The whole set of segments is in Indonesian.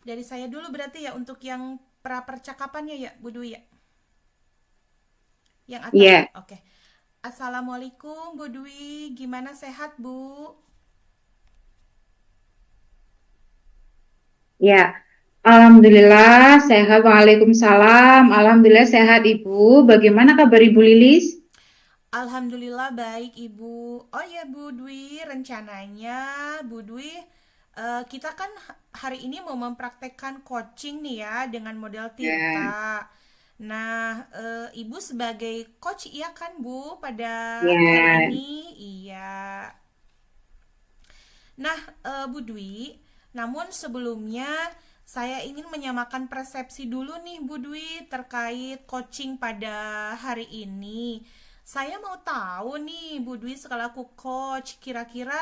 Dari saya dulu berarti ya untuk yang pra percakapannya ya, Bu Dwi ya. Yang atas ya. Iya, Oke. Assalamualaikum Bu Dwi, gimana sehat Bu? ya. Alhamdulillah sehat. Waalaikumsalam. Alhamdulillah sehat Ibu. Bagaimana kabar Ibu Lilis? Alhamdulillah baik Ibu. Oh ya Bu Dwi, rencananya Bu Dwi kita kan hari ini mau mempraktekkan coaching nih ya dengan model Ya, Tirta. Nah, Ibu sebagai coach iya kan Bu pada hari ya. ini? Iya. Nah, Bu Dwi, namun sebelumnya saya ingin menyamakan persepsi dulu nih Bu Dwi terkait coaching pada hari ini. Saya mau tahu nih Bu Dwi sekalaku coach, kira-kira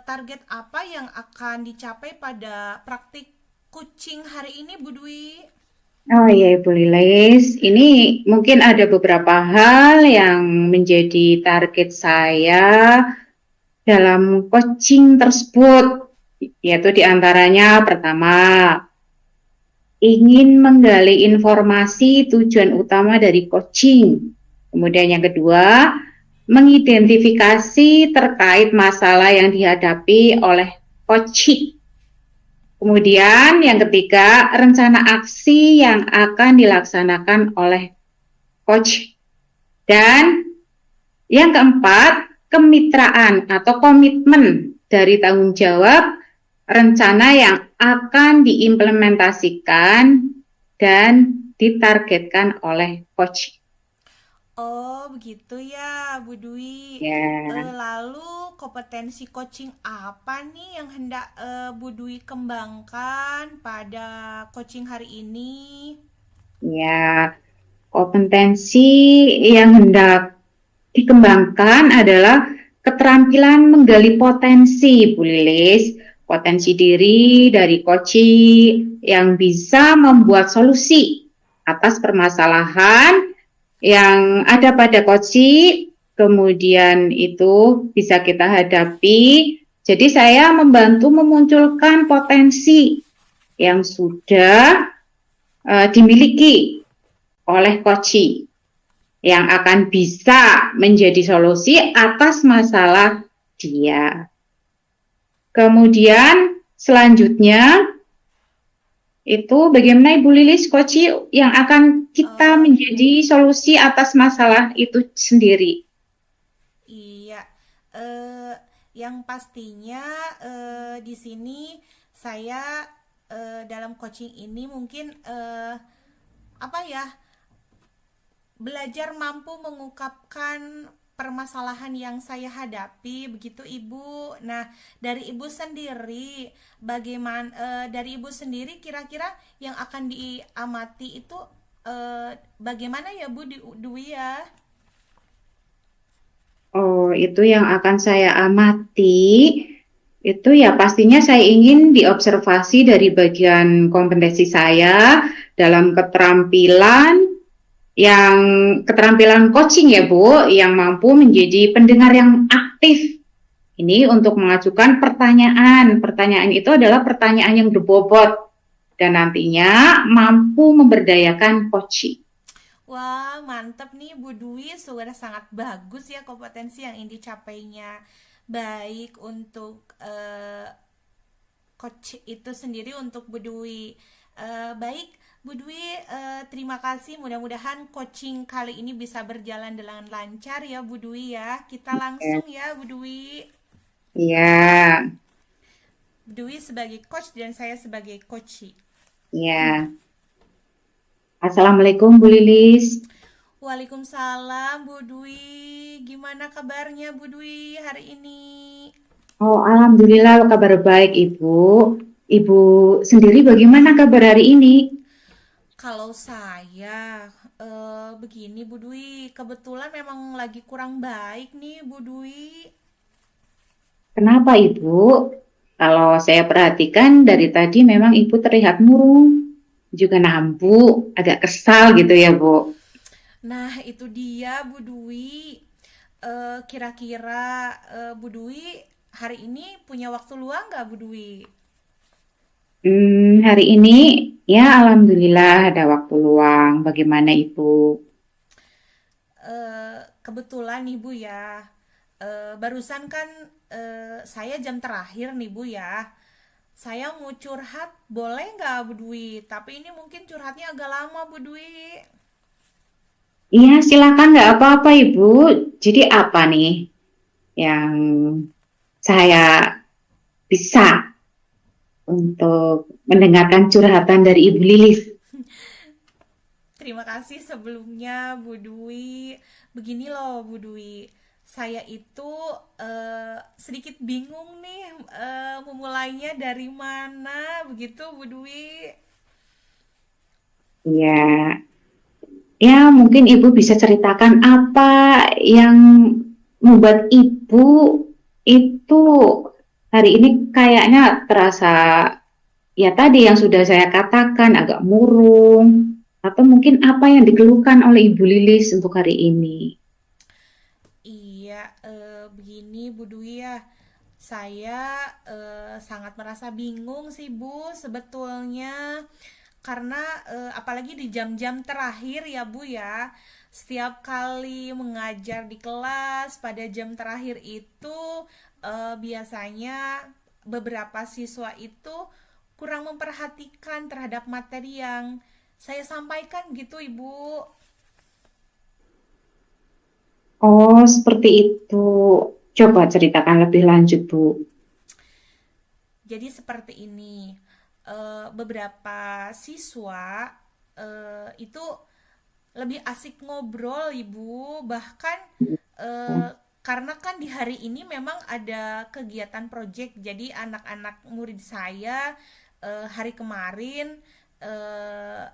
target apa yang akan dicapai pada praktik coaching hari ini Bu Dwi? Oh iya Ibu Lilis. Ini mungkin ada beberapa hal yang menjadi target saya dalam coaching tersebut. Yaitu diantaranya pertama, ingin menggali informasi tujuan utama dari coaching. Kemudian yang kedua, mengidentifikasi terkait masalah yang dihadapi oleh coaching. Kemudian yang ketiga, rencana aksi yang akan dilaksanakan oleh coach. Dan yang keempat, kemitraan atau komitmen dari tanggung jawab rencana yang akan diimplementasikan dan ditargetkan oleh coach. Oh, begitu ya, Bu Dwi. Ya, Lalu kompetensi coaching apa nih yang hendak Bu Dwi kembangkan pada coaching hari ini? ya, kompetensi yang hendak dikembangkan adalah keterampilan menggali potensi, Bu Lilis, potensi diri dari coaching yang bisa membuat solusi atas permasalahan yang ada pada coaching, kemudian itu bisa kita hadapi. Jadi saya membantu memunculkan potensi yang sudah dimiliki oleh coaching yang akan bisa menjadi solusi atas masalah dia. Kemudian selanjutnya itu bagaimana Ibu Lilis coaching yang akan kita Oh, menjadi solusi atas masalah itu sendiri. iya. Eh, yang pastinya di sini saya dalam coaching ini mungkin apa ya? Belajar mampu mengungkapkan permasalahan yang saya hadapi begitu Ibu. Nah, dari Ibu sendiri bagaimana dari Ibu sendiri kira-kira yang akan diamati itu bagaimana ya Bu Dwi ya? Oh, itu yang akan saya amati. Itu ya pastinya saya ingin diobservasi dari bagian kompetensi saya dalam yang keterampilan coaching ya Bu, yang mampu menjadi pendengar yang aktif. Ini untuk mengajukan pertanyaan. Pertanyaan itu adalah pertanyaan yang berbobot dan nantinya mampu memberdayakan coaching. Wah, mantap nih Bu Dwi, sudah sangat bagus ya kompetensi yang ingin dicapainya. Baik untuk coach itu sendiri untuk Bu Dwi. Baik, Bu Dwi, terima kasih. Mudah-mudahan coaching kali ini bisa berjalan dengan lancar ya, Bu Dwi ya. Kita Ya, langsung ya, Bu Dwi. ya, Bu Dwi sebagai coach dan saya sebagai coach. ya. Assalamualaikum Bu Lilis. Waalaikumsalam, Bu Dwi. Gimana kabarnya, Bu Dwi, hari ini? Oh, alhamdulillah kabar baik Ibu. Ibu sendiri bagaimana kabar hari ini? Kalau saya begini Bu Dwi, kebetulan memang lagi kurang baik nih Bu Dwi. Kenapa Ibu? Kalau saya perhatikan dari tadi memang Ibu terlihat murung, juga nampu, agak kesal gitu ya Bu. Nah, itu dia Bu Dwi. Kira-kira Bu Dwi hari ini punya waktu luang nggak Bu Dwi? Hari ini ya alhamdulillah ada waktu luang. Bagaimana Ibu? Kebetulan nih Bu ya, barusan kan saya jam terakhir nih Bu ya. Saya mau curhat, boleh nggak Bu Dwi? Tapi ini mungkin curhatnya agak lama Bu Dwi. Iya, silakan nggak apa-apa Ibu. Jadi apa nih yang saya bisa untuk mendengarkan curhatan dari Ibu Lilis? Terima kasih sebelumnya Bu Dwi. Begini loh Bu Dwi, saya itu sedikit bingung nih memulainya dari mana begitu Bu Dwi. Ya, ya mungkin Ibu bisa ceritakan apa yang membuat Ibu itu hari ini kayaknya terasa ya tadi yang sudah saya katakan agak murung atau mungkin apa yang dikeluhkan oleh Ibu Lilis untuk hari ini. Iya, begini Bu Dwi ya. Saya sangat merasa bingung sih Bu sebetulnya karena apalagi di jam-jam terakhir ya Bu ya. Setiap kali mengajar di kelas pada jam terakhir itu biasanya beberapa siswa itu kurang memperhatikan terhadap materi yang saya sampaikan gitu Ibu. Oh, seperti itu. Coba ceritakan lebih lanjut, Bu. Jadi seperti ini, beberapa siswa itu lebih asik ngobrol, Ibu. Bahkan karena kan di hari ini memang ada kegiatan project, jadi anak-anak murid saya hari kemarin eh,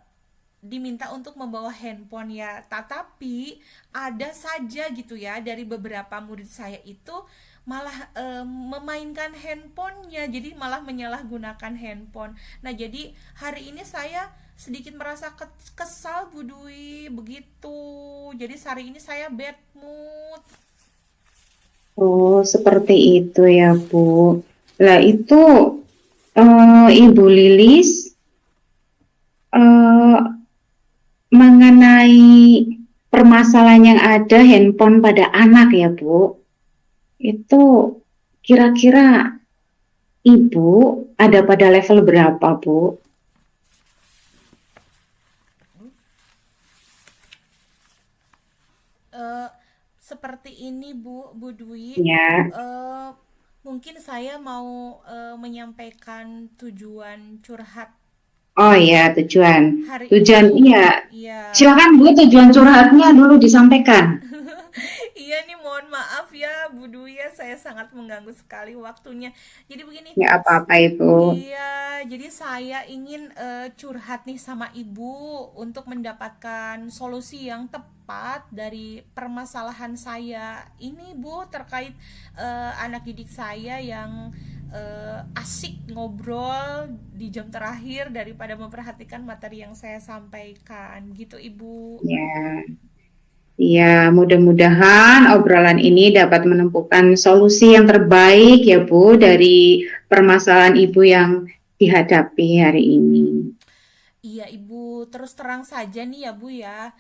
diminta untuk membawa handphone ya. Tetapi ada saja gitu ya dari beberapa murid saya itu malah memainkan handphonenya, jadi malah menyalahgunakan handphone. Nah, jadi hari ini saya sedikit merasa kesal Bu Dwi begitu. Jadi hari ini saya bad mood. Oh, seperti itu ya, Bu. Lah itu Ibu Lilis eh, mengenai permasalahan yang ada handphone pada anak ya, Bu. Itu kira-kira Ibu ada pada level berapa, Bu? Eh, Seperti ini Bu Dwi. Ya. Eh, Mungkin saya mau menyampaikan tujuan curhat Oh ya, tujuan. hari Tujuan, ini. iya. Iya. Silakan Bu, tujuan curhatnya dulu disampaikan. Iya nih, mohon maaf ya Bu Dwi ya, saya sangat mengganggu sekali waktunya. Jadi begini, Ya apa-apa itu. iya, jadi saya ingin curhat nih sama Ibu untuk mendapatkan solusi yang tepat dari permasalahan saya. Ini Bu terkait anak didik saya yang asik ngobrol di jam terakhir daripada memperhatikan materi yang saya sampaikan. Gitu Ibu. Ya. Ya, mudah-mudahan obrolan ini dapat menemukan solusi yang terbaik ya Bu dari permasalahan Ibu yang dihadapi hari ini. Iya Ibu, terus terang saja nih ya Bu ya,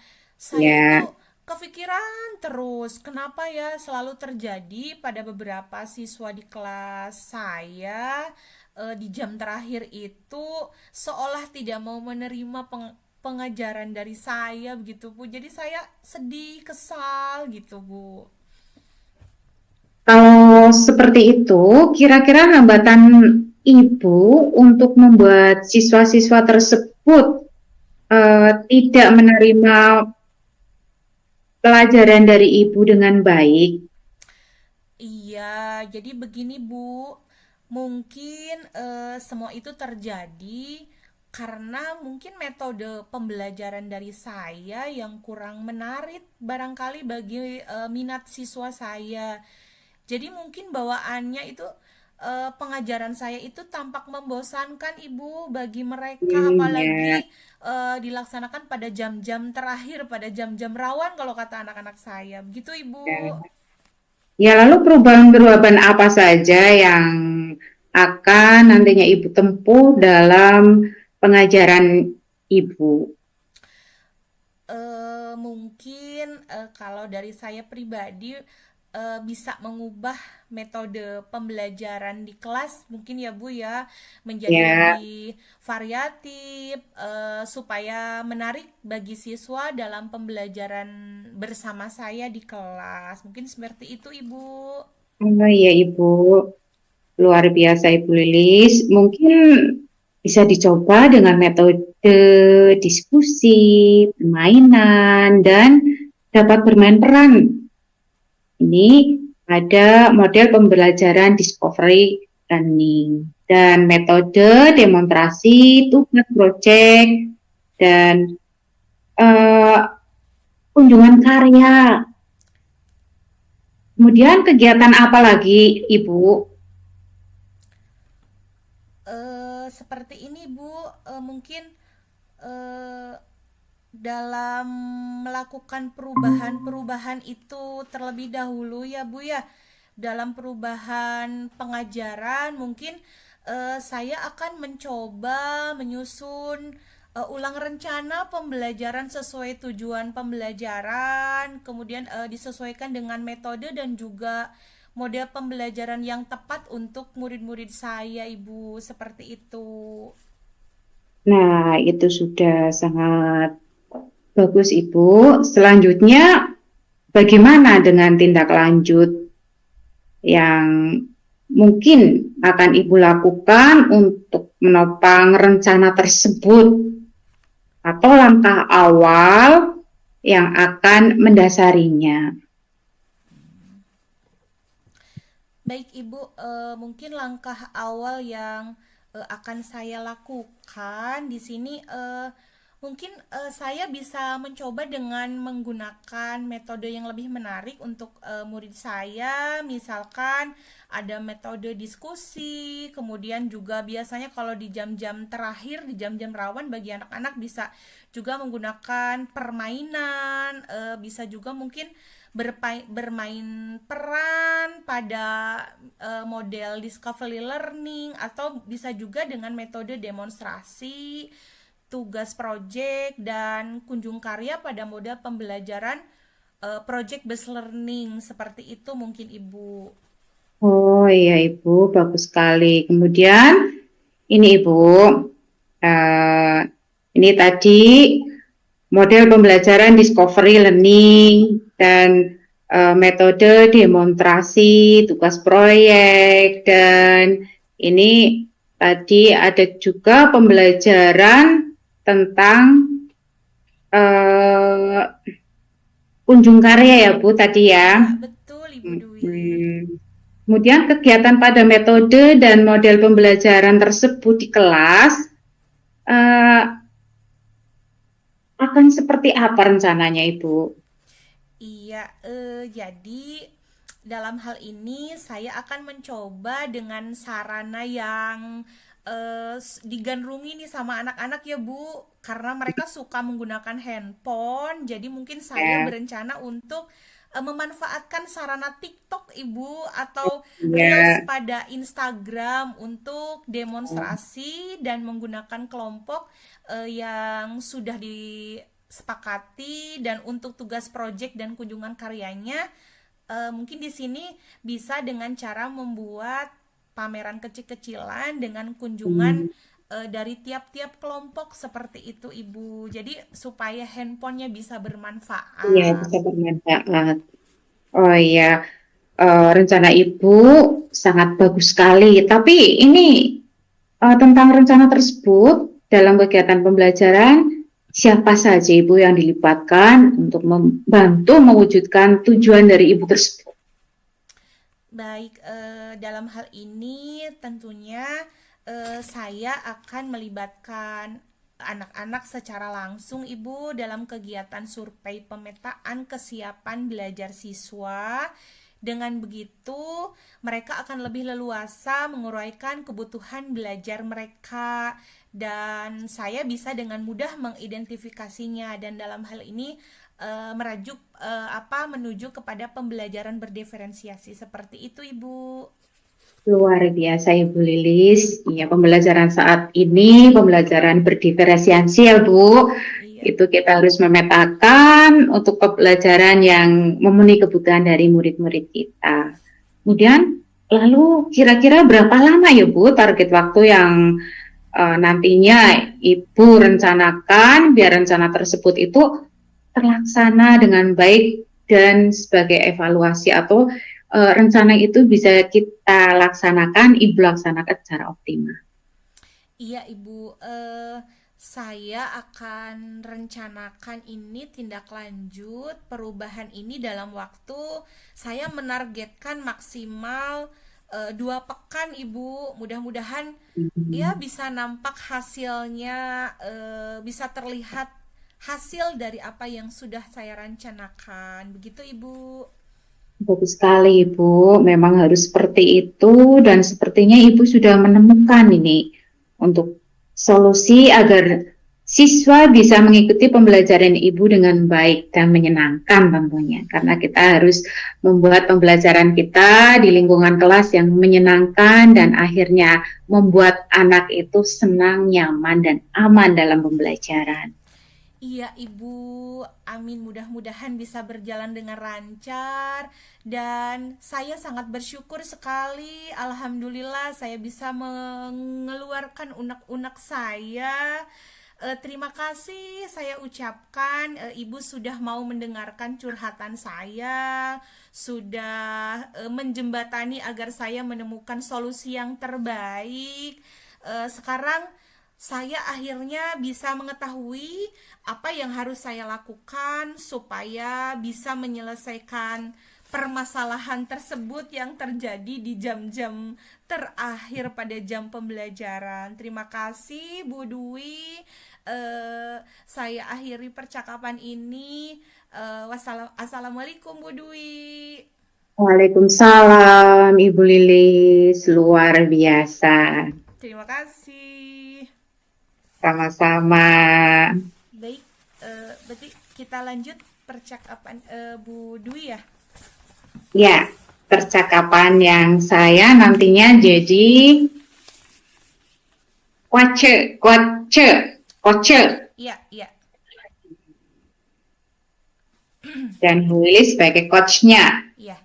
saya itu Ya, kepikiran terus kenapa ya selalu terjadi pada beberapa siswa di kelas saya di jam terakhir itu seolah tidak mau menerima pengajaran dari saya begitu Bu. Jadi saya sedih, kesal gitu Bu. kalau seperti itu, kira-kira hambatan Ibu untuk membuat siswa-siswa tersebut tidak menerima pelajaran dari Ibu dengan baik. Iya, jadi begini Bu, mungkin semua itu terjadi karena mungkin metode pembelajaran dari saya yang kurang menarik barangkali bagi minat siswa saya. Jadi mungkin bawaannya itu pengajaran saya itu tampak membosankan Ibu bagi mereka, Ya, apalagi dilaksanakan pada jam-jam terakhir, pada jam-jam rawan kalau kata anak-anak saya. Begitu Ibu. ya. Ya, lalu perubahan-perubahan apa saja yang akan nantinya Ibu tempuh dalam pengajaran Ibu? Mungkin kalau dari saya pribadi bisa mengubah metode pembelajaran di kelas mungkin ya Bu ya menjadi Ya, lebih variatif supaya menarik bagi siswa dalam pembelajaran bersama saya di kelas. Mungkin seperti itu Ibu. oh iya Ibu, luar biasa Ibu Lilis. Mungkin bisa dicoba dengan metode diskusi, permainan, dan dapat bermain peran. Ini ada model pembelajaran discovery learning dan metode demonstrasi, tugas project, dan uh, kunjungan karya. Kemudian kegiatan apa lagi, Ibu? Seperti ini Bu, mungkin eh, dalam melakukan perubahan-perubahan itu terlebih dahulu ya Bu ya. Dalam perubahan pengajaran mungkin saya akan mencoba menyusun ulang rencana pembelajaran sesuai tujuan pembelajaran, kemudian disesuaikan dengan metode dan juga model pembelajaran yang tepat untuk murid-murid saya, Ibu. Seperti itu. Nah, itu sudah sangat bagus, Ibu. Selanjutnya, bagaimana dengan tindak lanjut yang mungkin akan Ibu lakukan untuk menopang rencana tersebut atau langkah awal yang akan mendasarinya? Baik Ibu, mungkin langkah awal yang akan saya lakukan di sini mungkin saya bisa mencoba dengan menggunakan metode yang lebih menarik untuk murid saya. Misalkan ada metode diskusi, kemudian juga biasanya kalau di jam-jam terakhir, di jam-jam rawan bagi anak-anak bisa juga menggunakan permainan, bisa juga mungkin bermain peran pada model discovery learning atau bisa juga dengan metode demonstrasi, tugas project dan kunjung karya pada model pembelajaran project based learning seperti itu mungkin Ibu. Oh iya Ibu, bagus sekali. Kemudian ini Ibu, eh, ini tadi model pembelajaran discovery learning dan metode demonstrasi, tugas proyek, dan ini tadi ada juga pembelajaran tentang eh, kunjung karya ya Bu tadi ya. Iya, betul Ibu Dwi. Kemudian kegiatan pada metode dan model pembelajaran tersebut di kelas eh, akan seperti apa rencananya Ibu? Iya, jadi dalam hal ini saya akan mencoba dengan sarana yang digandrungi nih sama anak-anak ya Bu, karena mereka suka menggunakan handphone. Jadi mungkin saya Ya, berencana untuk memanfaatkan sarana TikTok Ibu atau Reels ya, pada Instagram untuk demonstrasi dan menggunakan kelompok yang sudah disepakati dan untuk tugas project dan kunjungan karyanya mungkin di sini bisa dengan cara membuat pameran kecil-kecilan dengan kunjungan dari tiap-tiap kelompok seperti itu Ibu. Jadi supaya handphonenya bisa iya bermanfaat. bisa bermanfaat. Oh iya, rencana Ibu sangat bagus sekali. Tapi ini tentang rencana tersebut dalam kegiatan pembelajaran, siapa saja Ibu yang dilibatkan untuk membantu mewujudkan tujuan dari Ibu tersebut? Baik, dalam hal ini tentunya saya akan melibatkan anak-anak secara langsung Ibu dalam kegiatan survei pemetaan kesiapan belajar siswa. Dengan begitu, mereka akan lebih leluasa menguraikan kebutuhan belajar mereka dan saya bisa dengan mudah mengidentifikasinya dan dalam hal ini merajuk menuju kepada pembelajaran berdiferensiasi seperti itu Ibu. Luar biasa Ibu Lilis. Ya, pembelajaran saat ini, pembelajaran berdiferensiasi ya Bu. Iya. Itu kita harus memetakan untuk pembelajaran yang memenuhi kebutuhan dari murid-murid kita. Kemudian, lalu kira-kira berapa lama ya Bu target waktu yang nantinya Ibu rencanakan biar rencana tersebut itu terlaksana dengan baik dan sebagai evaluasi atau rencana itu bisa kita laksanakan, Ibu laksanakan secara optimal. Iya, Ibu. Saya akan rencanakan ini tindak lanjut perubahan ini dalam waktu saya menargetkan maksimal 2 pekan, Ibu. Mudah-mudahan ya bisa nampak hasilnya, bisa terlihat hasil dari apa yang sudah saya rencanakan. Begitu, Ibu. Bagus sekali Ibu, memang harus seperti itu dan sepertinya Ibu sudah menemukan ini untuk solusi agar siswa bisa mengikuti pembelajaran Ibu dengan baik dan menyenangkan tentunya. Karena kita harus membuat pembelajaran kita di lingkungan kelas yang menyenangkan dan akhirnya membuat anak itu senang, nyaman, dan aman dalam pembelajaran. Iya, Ibu. Amin. Mudah-mudahan bisa berjalan dengan lancar. Dan saya sangat bersyukur sekali. Alhamdulillah, saya bisa mengeluarkan unek-unek saya. Terima kasih saya ucapkan. Ibu sudah mau mendengarkan curhatan saya, sudah menjembatani agar saya menemukan solusi yang terbaik. Sekarang saya akhirnya bisa mengetahui apa yang harus saya lakukan supaya bisa menyelesaikan permasalahan tersebut yang terjadi di jam-jam terakhir pada jam pembelajaran. Terima kasih Bu Dwi. Saya akhiri percakapan ini. Assalamualaikum Bu Dwi. Waalaikumsalam Ibu Lilis, luar biasa. Terima kasih. Sama-sama. Baik, berarti kita lanjut percakapan Bu Dwi ya. Ya, percakapan yang saya nantinya jadi koce, Iya, iya. dan Bu Lilis sebagai coachnya. Iya.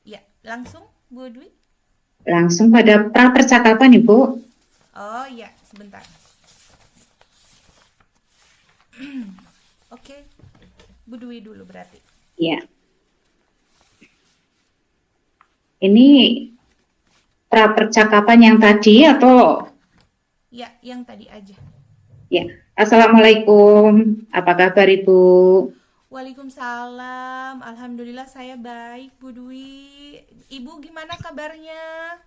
Iya, langsung Bu Dwi. Langsung pada pra percakapan Ibu. Oh iya, sebentar. Oke, Bu Dwi dulu berarti. Ya, ini pra percakapan yang tadi atau Ya, yang tadi aja. ya. Assalamualaikum, apa kabar Ibu? Waalaikumsalam. Alhamdulillah saya baik, Bu Dwi. Ibu gimana kabarnya?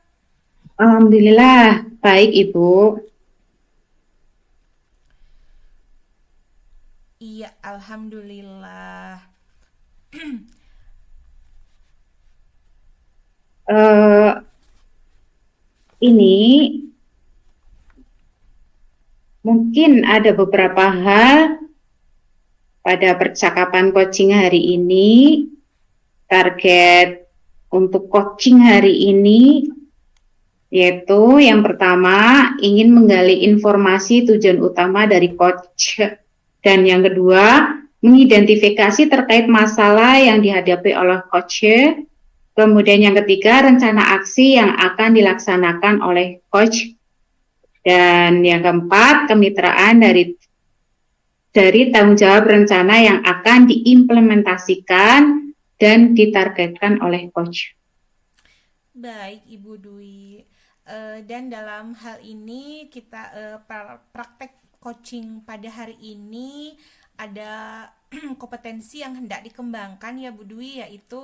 Alhamdulillah baik Ibu. Iya, alhamdulillah. Eh, ini mungkin ada beberapa hal pada percakapan coaching hari ini. Target untuk coaching hari ini yaitu yang pertama ingin menggali informasi tujuan utama dari coach, dan yang kedua mengidentifikasi terkait masalah yang dihadapi oleh coach. Kemudian yang ketiga rencana aksi yang akan dilaksanakan oleh coach, dan yang keempat kemitraan dari tanggung jawab rencana yang akan diimplementasikan dan ditargetkan oleh coach. Baik, Ibu Dwi. Dan dalam hal ini kita praktek coaching pada hari ini ada kompetensi yang hendak dikembangkan ya Bu Dwi, yaitu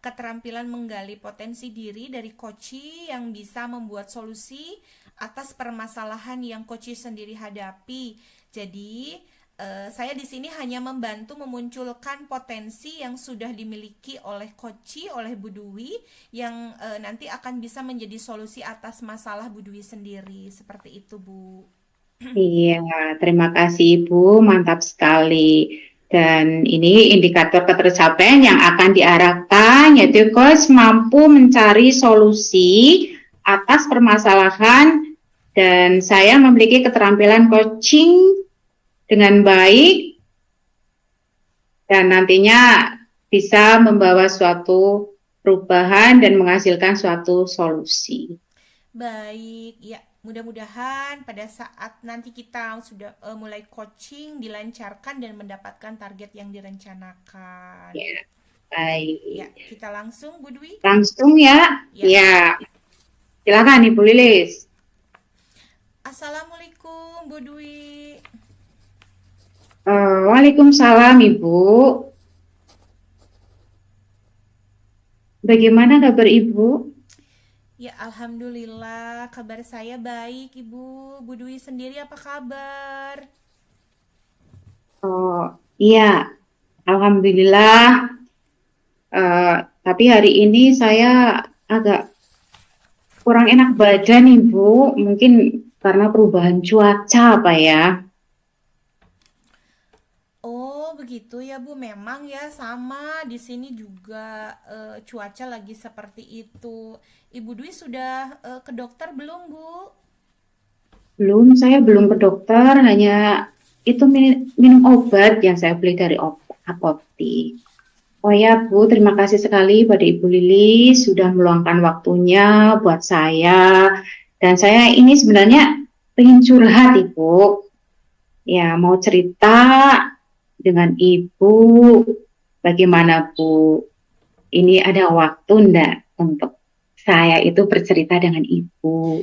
keterampilan menggali potensi diri dari coach yang bisa membuat solusi atas permasalahan yang coach sendiri hadapi. Jadi saya di sini hanya membantu memunculkan potensi yang sudah dimiliki oleh coach, oleh Bu Dwi, yang nanti akan bisa menjadi solusi atas masalah Bu Dwi sendiri. Seperti itu, Bu. Iya, terima kasih Ibu, mantap sekali. Dan ini indikator ketercapaian yang akan diarahkan perempuan yaitu coach mampu mencari solusi atas permasalahan dan saya memiliki keterampilan coaching dengan baik dan nantinya bisa membawa suatu perubahan dan menghasilkan suatu solusi. Baik, ya. Mudah-mudahan pada saat nanti kita sudah mulai coaching dilancarkan dan mendapatkan target yang direncanakan. Ya, baik. Ya, kita langsung Bu Dwi. Langsung ya. Ya. Ya. Silakan Ibu Lilis. Assalamualaikum Bu Dwi. Waalaikumsalam Ibu. Bagaimana kabar Ibu? Ya, alhamdulillah kabar saya baik Ibu. Bu Dwi sendiri apa kabar? Oh, iya. Alhamdulillah. Tapi hari ini saya agak kurang enak badan Ibu. Mungkin karena perubahan cuaca apa ya? Oh, begitu ya Bu. Memang ya sama di sini juga cuaca lagi seperti itu. Ibu Dwi sudah ke dokter belum, Bu? Belum, saya belum ke dokter. Hanya itu minum obat yang saya beli dari apotik. Oh ya Bu, terima kasih sekali pada Ibu Lili sudah meluangkan waktunya buat saya. Dan saya ini sebenarnya pengen curhat Ibu. Ya, mau cerita dengan Ibu. Bagaimana Bu? Ini ada waktu enggak untuk saya itu bercerita dengan Ibu?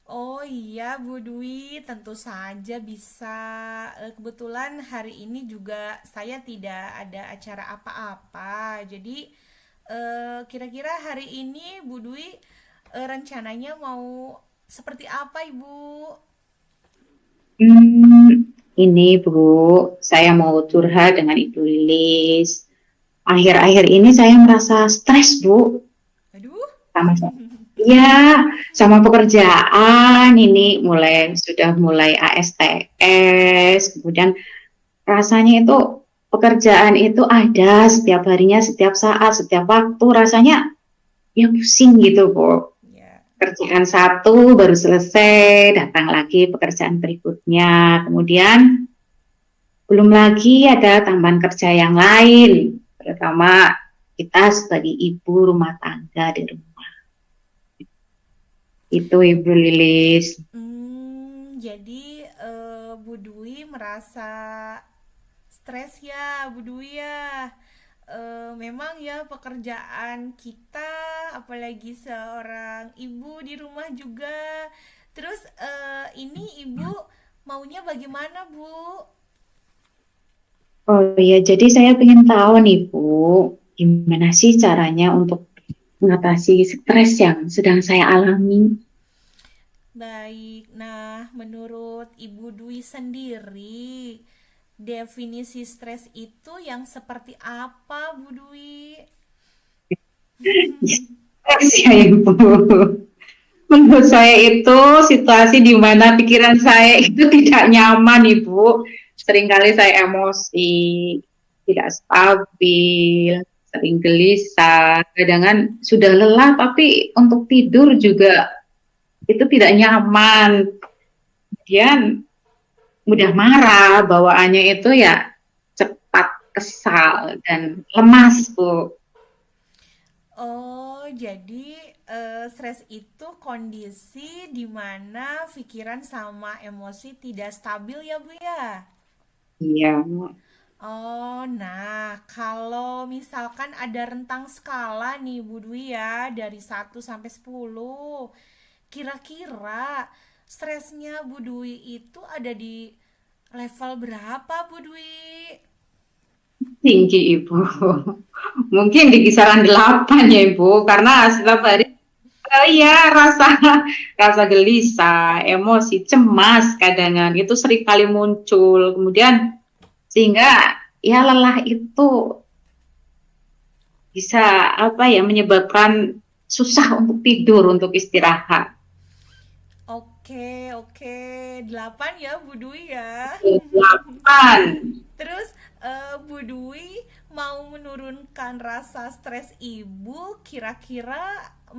Oh iya Bu Dwi, tentu saja bisa. Kebetulan hari ini juga saya tidak ada acara apa-apa. Jadi kira-kira hari ini Bu Dwi rencananya mau seperti apa Ibu? Ini Bu, saya mau curhat dengan Ibu Lilis. Akhir-akhir ini saya merasa stres Bu, Aduh. sama ya, sama pekerjaan ini sudah mulai ASTS, kemudian rasanya itu pekerjaan itu ada setiap harinya, setiap saat, setiap waktu, rasanya ya pusing gitu Bu. Ya. Kerjaan satu baru selesai, datang lagi pekerjaan berikutnya. Kemudian belum lagi ada tambahan kerja yang lain, terutama kita sebagai ibu rumah tangga di rumah. Itu Ibu Lilis. Jadi Bu Dwi merasa stres ya Bu Dwi ya. Memang ya pekerjaan kita apalagi seorang ibu di rumah juga. Terus ini ibu maunya bagaimana Bu? Oh ya, jadi saya ingin tahu nih Bu, gimana sih caranya untuk mengatasi stres yang sedang saya alami? Baik, nah menurut Ibu Dwi sendiri definisi stres itu yang seperti apa Bu Dwi? Stres ya Ibu. Menurut saya itu situasi di mana pikiran saya itu tidak nyaman Ibu. Seringkali saya emosi, tidak stabil, sering gelisah, kadang sudah lelah tapi untuk tidur juga itu tidak nyaman. Kemudian mudah marah, bawaannya itu ya cepat kesal dan lemas Bu. Oh, jadi stres itu kondisi di mana pikiran sama emosi tidak stabil ya Bu ya? Iya. Oh, nah kalau misalkan ada rentang skala nih Bu Dwi ya dari 1 sampai 10, kira-kira stresnya Bu Dwi itu ada di level berapa Bu Dwi? Tinggi Ibu. Mungkin di kisaran 8 ya Ibu, karena setiap hari iya rasa gelisah, emosi, cemas kadang itu sering kali muncul. Kemudian sehingga ya lelah itu bisa menyebabkan susah untuk tidur, untuk istirahat. Oke, oke. 8 ya Bu Dwi ya. 8. Terus Bu Dwi mau menurunkan rasa stres ibu kira-kira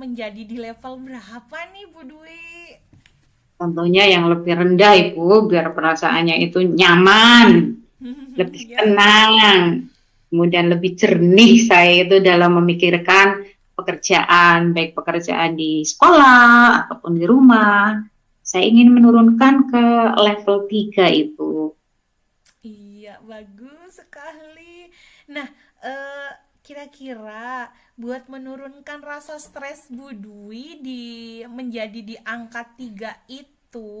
menjadi di level berapa nih Bu Dwi? Tentunya yang lebih rendah Ibu, biar perasaannya itu nyaman, lebih Ya. tenang, kemudian lebih jernih saya itu dalam memikirkan pekerjaan, baik pekerjaan di sekolah ataupun di rumah. Saya ingin menurunkan ke level 3 Ibu. Iya, bagus sekali. Nah, eh, kira-kira buat menurunkan rasa stres Bu Dwi menjadi di angka 3 itu,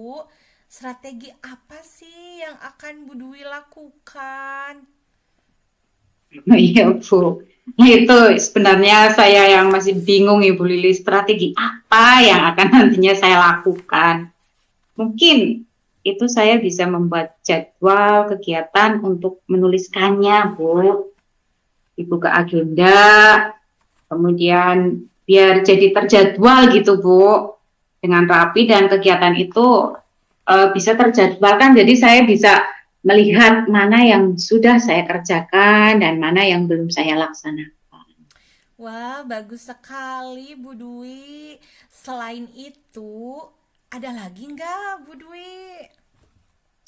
strategi apa sih yang akan Bu Dwi lakukan? Iya Bu. Nah, itu sebenarnya saya yang masih bingung Ibu Lili, strategi apa yang akan nantinya saya lakukan. Mungkin itu saya bisa membuat jadwal kegiatan untuk menuliskannya, Bu. Dibuka agenda, kemudian biar jadi terjadwal gitu, Bu. Dengan rapi dan kegiatan itu bisa terjadwalkan, jadi saya bisa melihat mana yang sudah saya kerjakan dan mana yang belum saya laksanakan. Wah, bagus sekali Bu Dwi. Selain itu, ada lagi nggak Bu Dwi?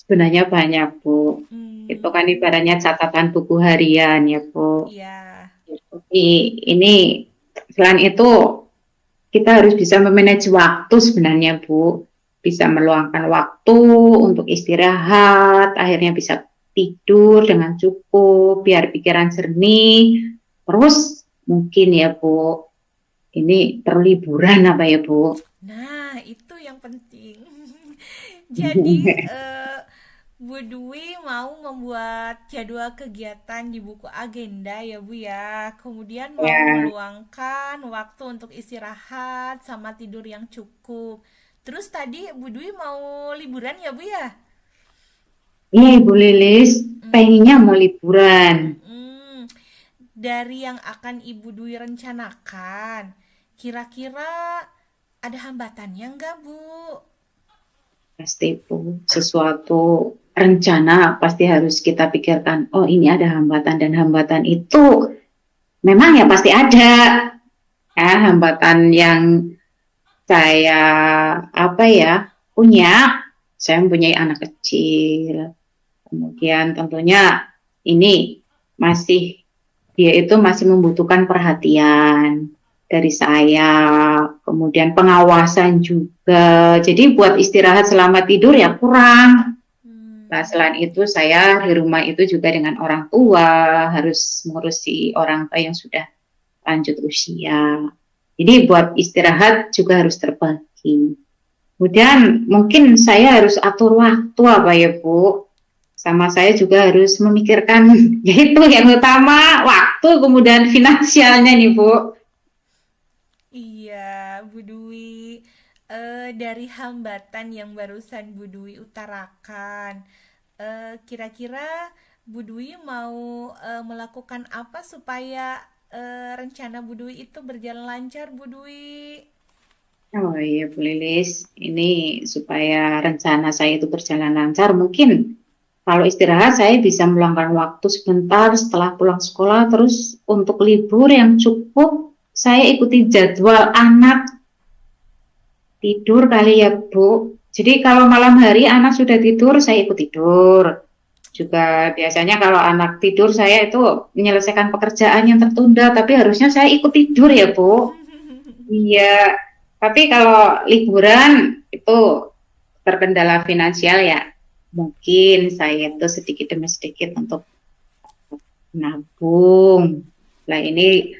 Sebenarnya banyak, Bu. Itu Hmm, kan ibaratnya catatan buku harian ya, Bu. iya. Jadi ini selain itu kita harus bisa memanage waktu sebenarnya, Bu. Bisa meluangkan waktu untuk istirahat, akhirnya bisa tidur dengan cukup, biar pikiran jernih. Terus mungkin ya, Bu, ini perliburan apa ya, Bu? Nah, itu yang penting. Jadi, Bu Dwi mau membuat jadwal kegiatan di buku agenda ya Bu ya. Kemudian mau Ya, meluangkan waktu untuk istirahat sama tidur yang cukup. Terus tadi Bu Dwi mau liburan ya Bu ya? iya Ibu Lilis, pengennya mau liburan. Mm-mm. Dari yang akan Ibu Dwi rencanakan, kira-kira ada hambatannya nggak Bu? Pasti Bu, sesuatu rencana pasti harus kita pikirkan, oh ini ada hambatan dan hambatan itu memang ya pasti ada. Ya, hambatan yang saya apa ya punya, saya mempunyai anak kecil. Kemudian tentunya ini masih dia itu masih membutuhkan perhatian dari saya, kemudian pengawasan juga. Jadi buat istirahat selama tidur ya kurang. Nah, Hmm. selain itu saya di rumah itu juga dengan orang tua, harus mengurusi orang tua yang sudah lanjut usia. Jadi buat istirahat juga harus terbagi. Kemudian mungkin saya harus atur waktu apa ya Bu? Sama saya juga harus memikirkan yaitu yang utama waktu kemudian finansialnya nih Bu. Iya, Bu Dwi. Dari hambatan yang barusan Bu Dwi utarakan, kira-kira Bu Dwi mau melakukan apa supaya rencana Bu Dwi itu berjalan lancar, Bu Dwi? Oh iya Bu Lilis, ini supaya rencana saya itu berjalan lancar, mungkin kalau istirahat saya bisa meluangkan waktu sebentar setelah pulang sekolah, terus untuk libur yang cukup saya ikuti jadwal anak tidur kali ya Bu. Jadi kalau malam hari anak sudah tidur, saya ikut tidur. Juga biasanya kalau anak tidur saya itu menyelesaikan pekerjaan yang tertunda, tapi harusnya saya ikut tidur ya Bu. Iya, tapi kalau liburan itu terkendala finansial ya, mungkin saya itu sedikit demi sedikit untuk nabung. Nah ini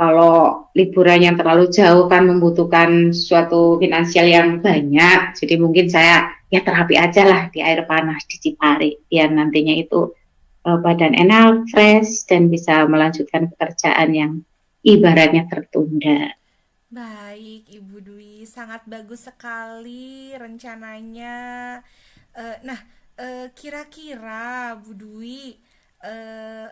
kalau liburan yang terlalu jauh kan membutuhkan suatu finansial yang banyak, jadi mungkin saya ya terapi aja lah di air panas di Cipari, biar nantinya itu badan enak, fresh, dan bisa melanjutkan pekerjaan yang ibaratnya tertunda. Baik, Ibu Dwi, sangat bagus sekali rencananya. Nah, kira-kira Bu Dwi, eh,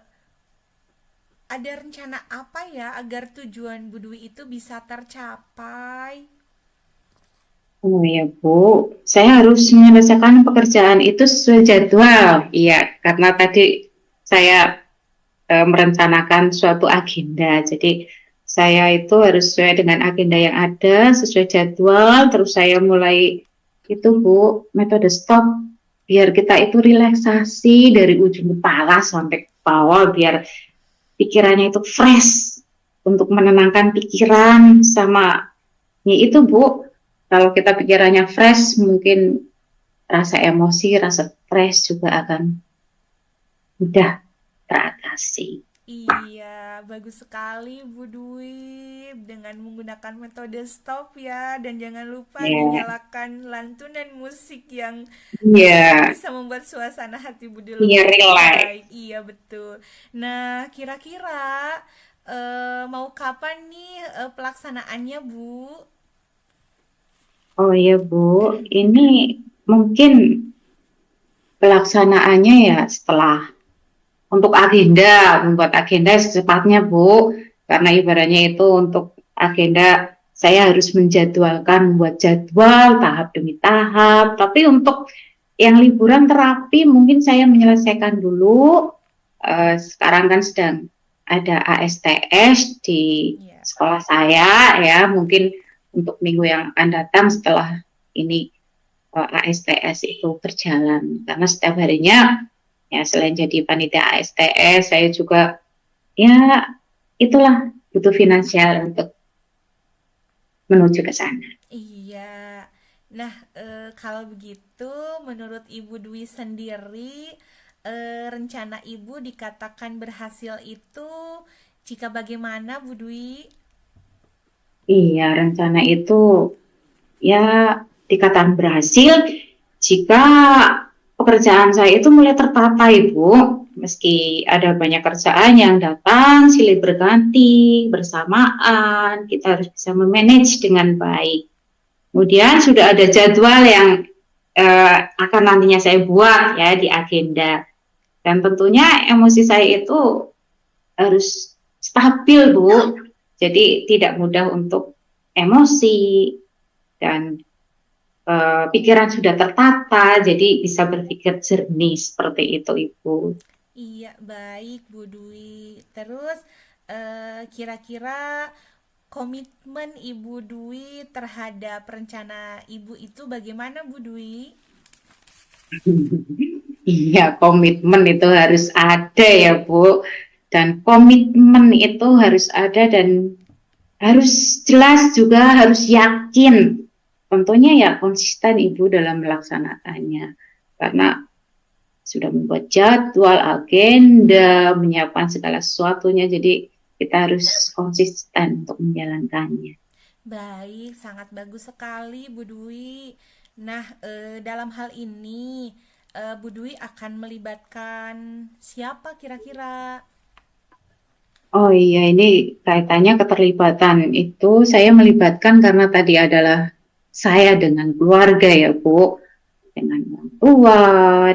ada rencana apa ya agar tujuan Bu Dwi itu bisa tercapai? Oh ya Bu, saya harus menyelesaikan pekerjaan itu sesuai jadwal. Iya, karena tadi saya merencanakan suatu agenda. Jadi saya itu harus sesuai dengan agenda yang ada, sesuai jadwal. Terus saya mulai itu Bu, metode stop biar kita itu relaksasi dari ujung kepala sampai ke bawah biar pikirannya itu fresh untuk menenangkan pikiran sama ya itu Bu. Kalau kita pikirannya fresh mungkin rasa emosi, rasa stres juga akan mudah teratasi. Iya, bagus sekali Bu Dwi dengan menggunakan metode stop ya, dan jangan lupa Ya, dinyalakan lantunan musik yang iya, bisa membuat suasana hati Budi iya lebih relax. baik. Iya, betul. Nah, kira-kira mau kapan nih pelaksanaannya, Bu? Oh iya Bu, ini mungkin pelaksanaannya ya setelah untuk agenda, membuat agenda secepatnya Bu, karena ibaratnya itu untuk agenda saya harus menjadwalkan, membuat jadwal tahap demi tahap. Tapi untuk yang liburan terapi mungkin saya menyelesaikan dulu. Sekarang kan sedang ada ASTS di Iya. sekolah saya ya, mungkin untuk minggu yang akan datang setelah ini ASTS itu berjalan. Karena setiap harinya ya selain jadi panitia ASTS, saya juga ya itulah butuh finansial untuk menuju ke sana. Iya. Nah, kalau begitu, menurut Ibu Dwi sendiri, rencana Ibu dikatakan berhasil itu jika bagaimana, Bu Dwi? Iya, rencana itu ya dikatakan berhasil jika pekerjaan saya itu mulai tertata, Ibu. Meski ada banyak kerjaan yang datang silih berganti bersamaan, kita harus bisa memanage dengan baik. Kemudian sudah ada jadwal yang akan nantinya saya buat ya di agenda. Dan tentunya emosi saya itu harus stabil, Bu. Jadi tidak mudah untuk emosi dan pikiran sudah tertata, jadi bisa berpikir jernih seperti itu, Ibu. Iya, baik, Bu Dwi. Terus, kira-kira komitmen Ibu Dwi terhadap rencana Ibu itu bagaimana, Bu Dwi? Iya, komitmen itu harus ada ya, Bu. Dan komitmen itu harus ada dan harus jelas juga, harus yakin. Tentunya ya konsisten Ibu dalam melaksanakannya. Karena sudah membuat jadwal, agenda, menyiapkan segala sesuatunya. Jadi kita harus konsisten untuk menjalankannya. Baik, sangat bagus sekali, Bu Dwi. Nah, dalam hal ini, Bu Dwi akan melibatkan siapa kira-kira? Oh iya, ini kaitannya keterlibatan itu saya melibatkan karena tadi adalah saya dengan keluarga ya Bu, dengan orang tua,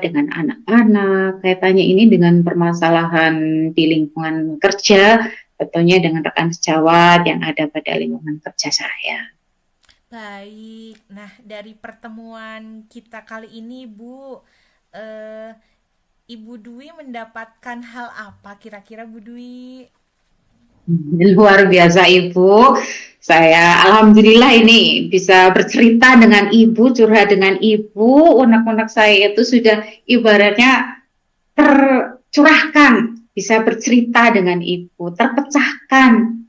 dengan anak-anak. Kaitannya ini dengan permasalahan di lingkungan kerja, tentunya dengan rekan sejawat yang ada pada lingkungan kerja saya. Baik. Nah, dari pertemuan kita kali ini, Bu, eh, Ibu Dwi mendapatkan hal apa kira-kira, Bu Dwi? Luar biasa Ibu. Saya alhamdulillah ini bisa bercerita dengan Ibu, curhat dengan Ibu. Unek-unek saya itu sudah ibaratnya tercurahkan, bisa bercerita dengan Ibu, terpecahkan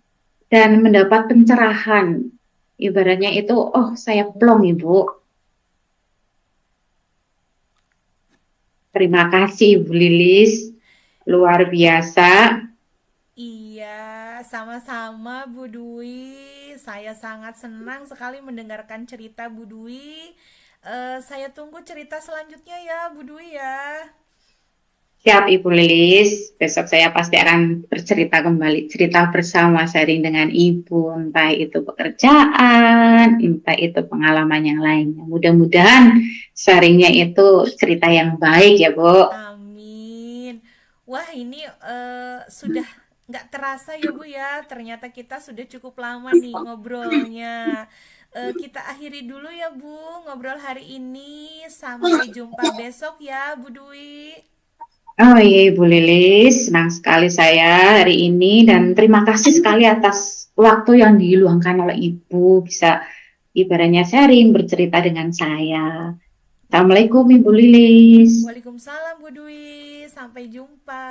dan mendapat pencerahan. Ibaratnya itu, oh saya plong Ibu. Terima kasih Ibu Lilis, luar biasa. Iya, sama-sama Bu Dwi. Saya sangat senang sekali mendengarkan cerita Bu Dwi. Saya tunggu cerita selanjutnya ya, Bu Dwi ya. Siap Ibu Lilis, besok saya pasti akan bercerita kembali, cerita bersama sharing dengan Ibu, entah itu pekerjaan, entah itu pengalaman yang lainnya. Mudah-mudahan sharingnya itu cerita yang baik ya Bu. Amin. Wah, ini sudah nggak terasa ya Bu ya. Ternyata kita sudah cukup lama nih ngobrolnya. Kita akhiri dulu ya Bu ngobrol hari ini. Sampai jumpa besok ya Bu Dwi. Oh iya Ibu Lilis, senang sekali saya hari ini dan terima kasih sekali atas waktu yang diluangkan oleh Ibu bisa ibaratnya sharing, bercerita dengan saya. Oke. Assalamualaikum Ibu Lilis. Waalaikumsalam Bu Dwi. Sampai jumpa.